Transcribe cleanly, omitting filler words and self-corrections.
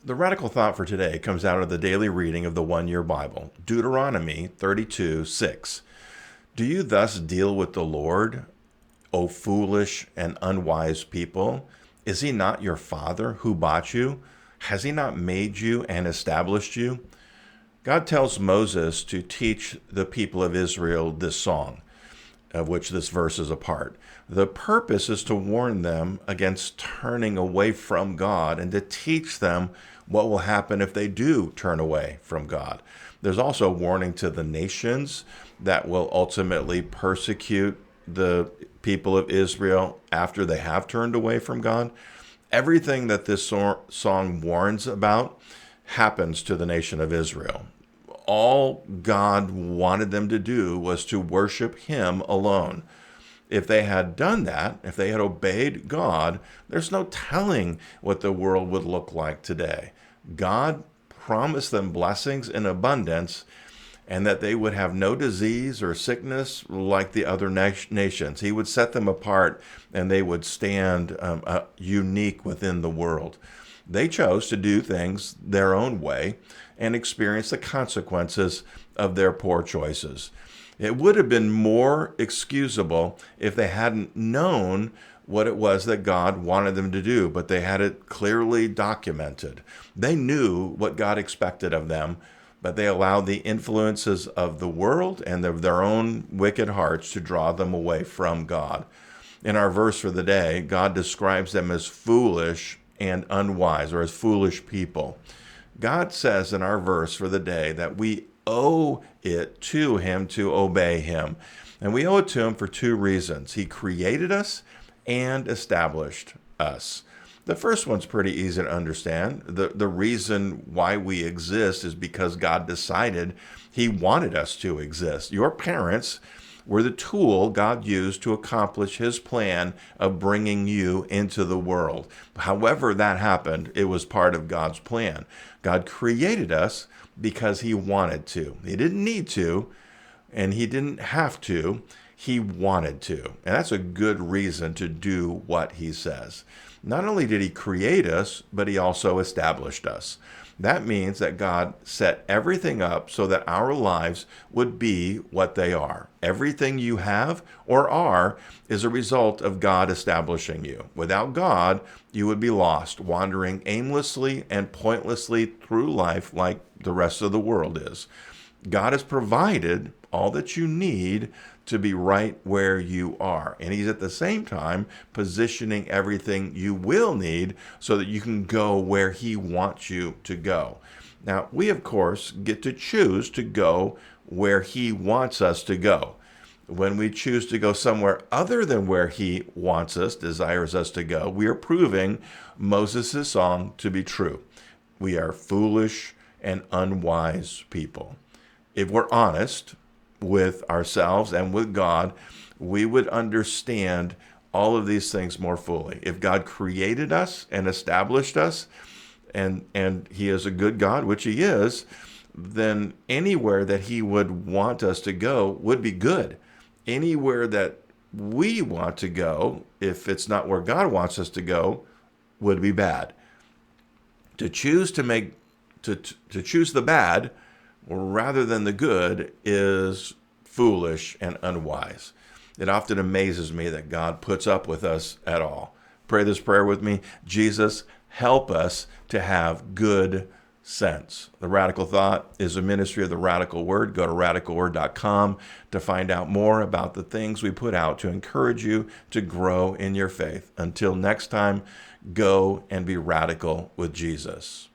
The radical thought for today comes out of the daily reading of the one-year Bible, Deuteronomy 32:6. Do you thus deal with the Lord, O foolish and unwise people? Is he not your father who bought you? Has he not made you and established you? God tells Moses to teach the people of Israel this song, of which this verse is a part. The purpose is to warn them against turning away from God and to teach them what will happen if they do turn away from God. There's also a warning to the nations that will ultimately persecute the people of Israel after they have turned away from God. Everything that this song warns about happens to the nation of Israel. All God wanted them to do was to worship him alone. If they had done that, if they had obeyed God, there's no telling what the world would look like today. God promised them blessings in abundance and that they would have no disease or sickness like the other nations. He would set them apart and they would stand unique within the world. They chose to do things their own way and experience the consequences of their poor choices. It would have been more excusable if they hadn't known what it was that God wanted them to do, but they had it clearly documented. They knew what God expected of them, but they allowed the influences of the world and of their own wicked hearts to draw them away from God. In our verse for the day, God describes them as foolish and unwise, or as foolish people. God says in our verse for the day that we owe it to him to obey him. And we owe it to him for two reasons. He created us and established us. The first one's pretty easy to understand. The reason why we exist is because God decided he wanted us to exist. Your parents were the tool God used to accomplish his plan of bringing you into the world. However that happened, it was part of God's plan. God created us because he wanted to. He didn't need to, and he didn't have to. He wanted to. And that's a good reason to do what he says. Not only did he create us, but he also established us. That means that God set everything up so that our lives would be what they are. Everything you have or are is a result of God establishing you. Without God, you would be lost, wandering aimlessly and pointlessly through life like the rest of the world is. God has provided all that you need to be right where you are. And he's at the same time positioning everything you will need so that you can go where he wants you to go. Now, we, of course, get to choose to go where he wants us to go. When we choose to go somewhere other than where he wants us, desires us to go, we are proving Moses' song to be true. We are foolish and unwise people. If we're honest with ourselves and with God, we would understand all of these things more fully. If God created us and established us, and he is a good God, which he is, then anywhere that he would want us to go would be good. Anywhere that we want to go, if it's not where God wants us to go, would be bad. To choose to choose the bad rather than the good is foolish and unwise. It often amazes me that God puts up with us at all. Pray this prayer with me. Jesus, help us to have good sense. The Radical Thought is a ministry of the Radical Word. Go to radicalword.com to find out more about the things we put out to encourage you to grow in your faith. Until next time, go and be radical with Jesus.